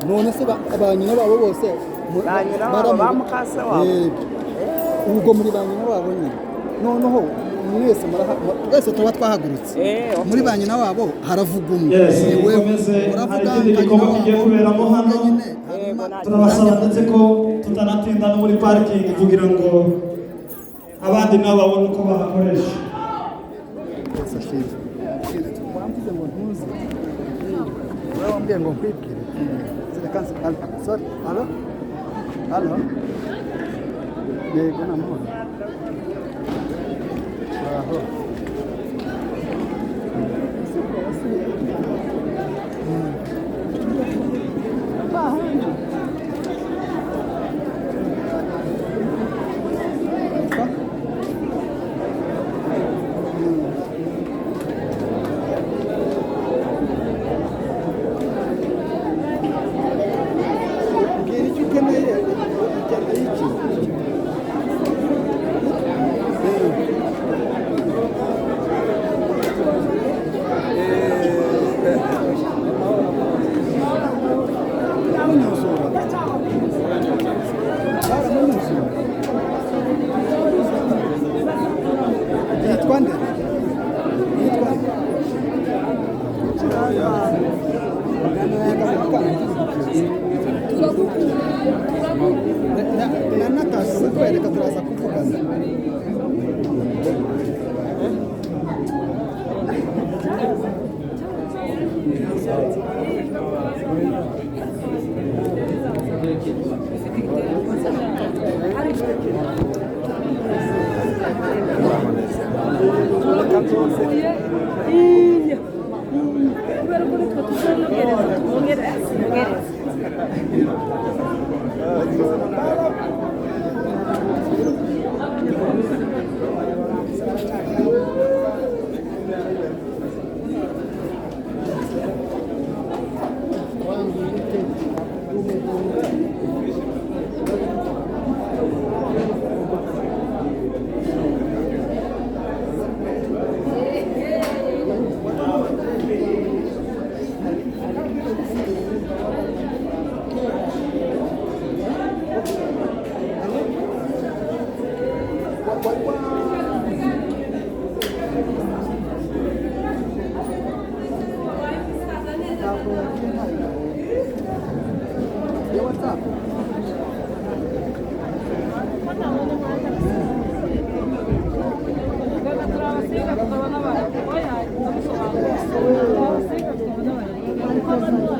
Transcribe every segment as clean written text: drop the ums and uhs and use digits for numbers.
none se abanyina babo bose bamukase wabo ubwo muri banyina babo nyine noneho mwese twese tuba twahagurutse muri banyina wabo haravuga umwe uravuga igikorwa kigiye kuberamo hano turabasaba ndetse ko tutanatinda no muri parikingi kugira ngo abandi nabo babone uko bahakoresha wambwiye ngo nkwibwire sorry halo halo yego namubona aho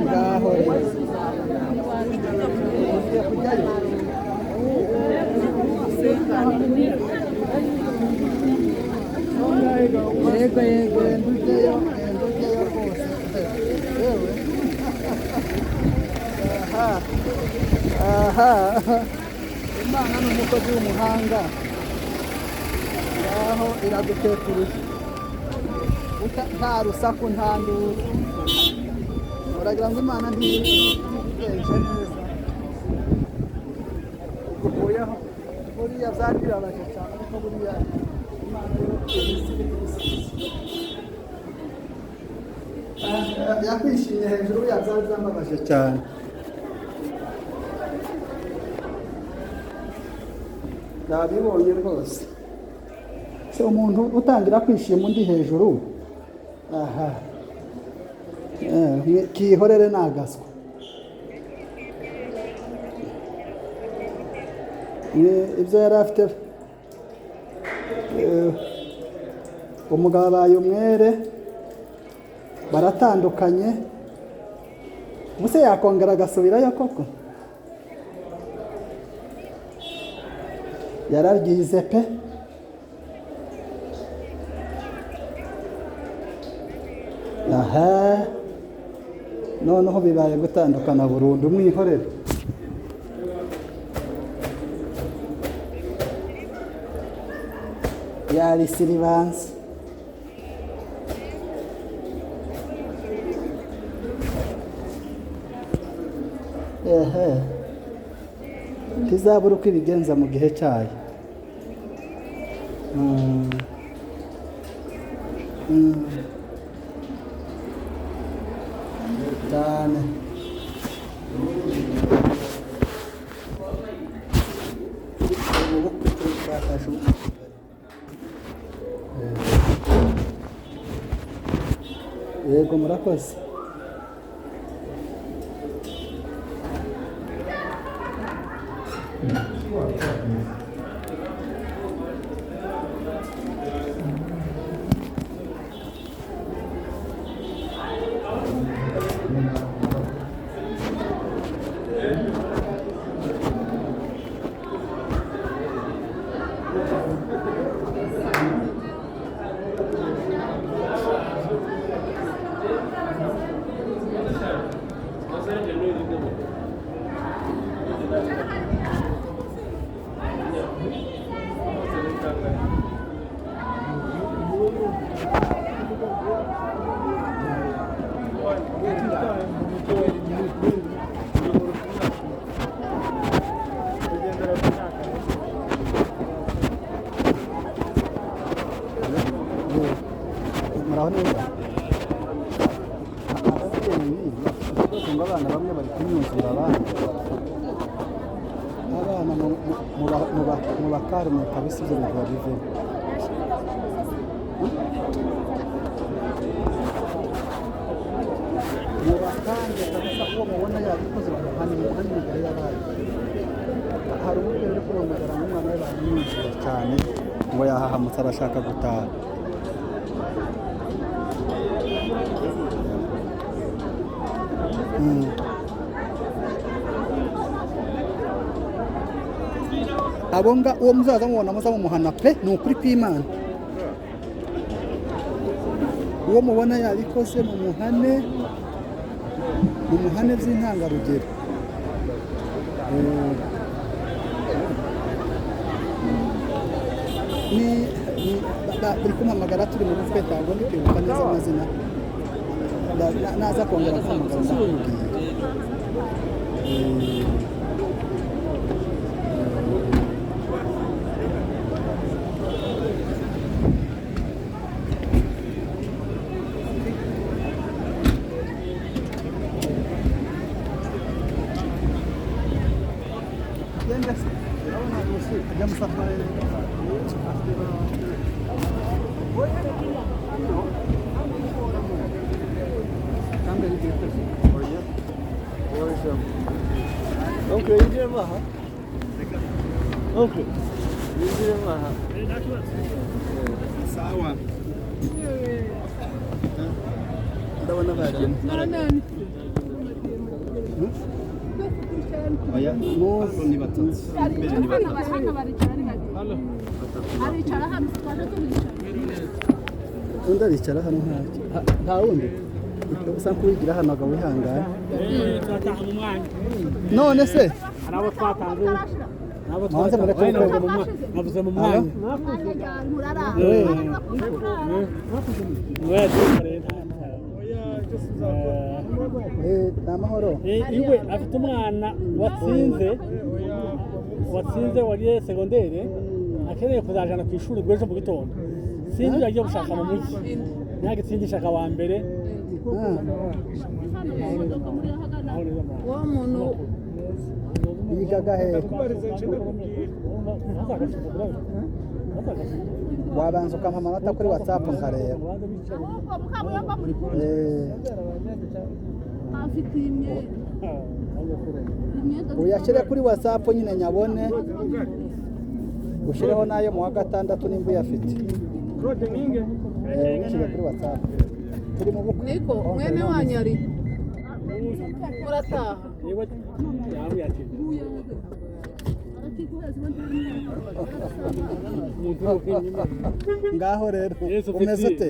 ngaho ugiye kujyayo yego yego ndujyayo rwose yewe aha imana ni umukozi w'umuhanga ngaho iradutekuruje nta rusaku nta nduru uragira ngo imana ntiyigenje neza uvuyeho buriya byarirabaje cyane ariko buriya imana yo yakwishimye hejuru ya byari byambabaje cyane yabibonye rwose se umuntu utangira kwishima undi hejuru aha kihorere nagaswa ibyo yari afite umugabo abaye umwere baratandukanye ubuse yakongera agasubirayo koko yararyize pe aha noneho bibaye gutandukana burundu mwihorere yarisiribanza ntizabura uko ibigenza mu gihe cyayo cyane yego murakoze muraho neza ngo abana bamwe bari kunyuzura abandi abana mu bakarumye kabisa ibyo bintu babivemo mu bakanje kabisa ko mubona yabikoze hano imbere y'abandi hari uburyo buri kurondagara n'umwana we bamwinjira cyane ngo yahahamutse arashaka gutaha abonga uwo muzaza mubona muza mumuhana pe ni ukuri kw'Imana uwo mubona yabikoze mumuhane by'intangarugero buri kumpamagara turi mu bukwe ntabwo ndi kwibuka neza amazina naza kongera kumpamagara ndakubwira Abbiamo fatto cambia di Oncle, yinjiremo aha. Oncle, yinjiremo aha. Sawa. Ndabona bagenda. Oya, nuko ni batatu. Mbere ni batatu. Aricara hano twaje tubicara. Undi aricara hano nta wundi. Usa nk'uwigira hano agabo wihangana. Twataha mu mwanya. None se? Arabo twatanze. Mwanze mureke navuze mu mwanya. Namahoro. Iwe afite umwana watsinze wariye segondere akeneye kuzajana ku ishuri rw'ejo mu gitondo. Sinzi yagiye gushaka mu mujyi. Ntagitsindisha wa mbere. Wa muntu yigaga he wabanza ukampa amanota kuri WhatsApp nkareba uyashyire kuri WhatsApp nyine nyabone ushireho nayo mu wa gatandatu nimba uyafite ushyire kuri WhatsApp turi mu bukwe niko mwene wanyari murataha ngaho rero umeze ute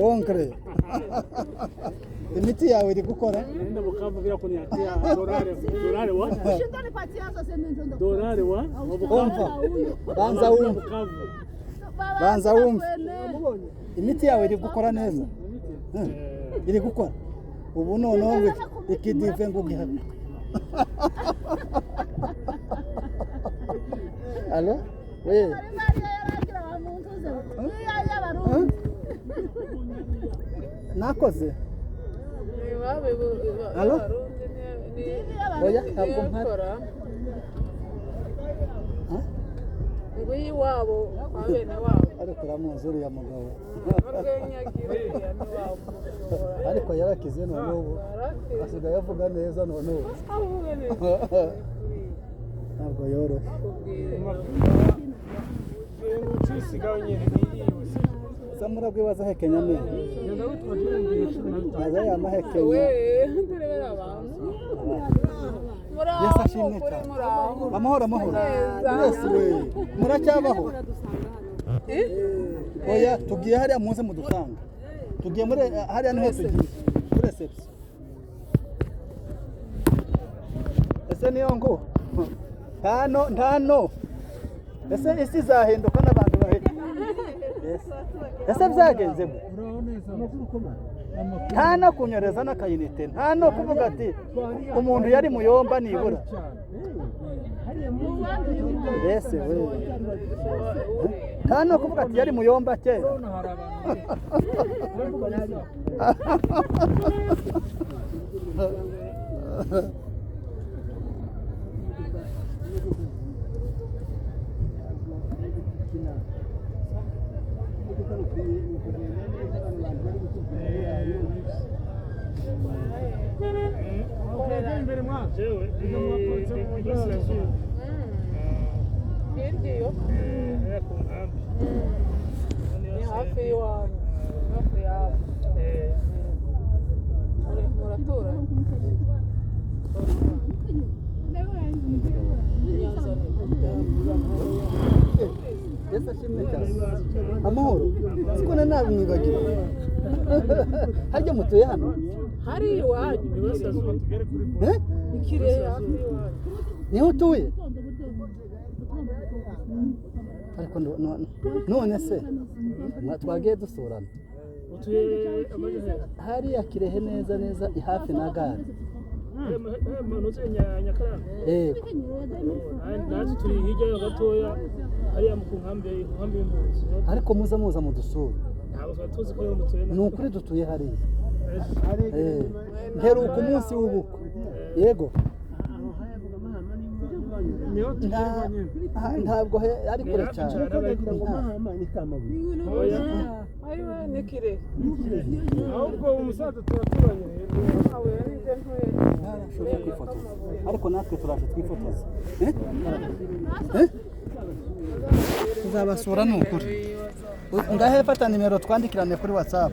onkre imiti yawe iri gukora banza wumva imiti yawe iri gukora neza iri gukora ubu noneho ikidive ngo gihana Allo? Oui. Nakoze? Allo? Oya, ntabwo mpari. Ngwi wabo abene wabo. Ariko uramuzi uriya mugabo. Ariko yarakize none ubu. Asigaye avuga neza none ubu. Ntabwo yoroshye. Samura gwibaza hekenya me. Aza yamahekenya. Yasashimwe cyane. Amahoro amahoro. Yes we. Muracyabaho. Oya tugiye hariya muze mudutanga. Tugiye muri hariya niho tugiye. Kuri reception. Ese niyo ngo ntano ese isi zahinduka n'abantu bahita ese byagenze bwo ntano kunyereza n'akayinite ntano kuvuga ati umuntu yari muyomba nibura ese we ntano kuvuga ati yari muyomba kera Ni hafi y'iwanyu hafi yabo muratura amahoro siko nabi mwibagiwe hajya mutuye hano hari iwanyu ikirere hafi y'iwanyu niho utuye ariko none se twagiye dusurana hariya Kirehe neza neza hafi na gare turi hirya gatoya hariya mu nkambi y'impunzi ariko muza mudusura ntabwo tuzi ko mutuye ni ukuri dutuye hariya mperuka umunsi w'ubukwe yego ntabwo ari kure cyane ayiwe ni kire ahubwo umusaza turaturanye ariko natwe turaje twifotoza tuzabasura ni ukuri ngahe fata nimero twandikirane kuri WhatsApp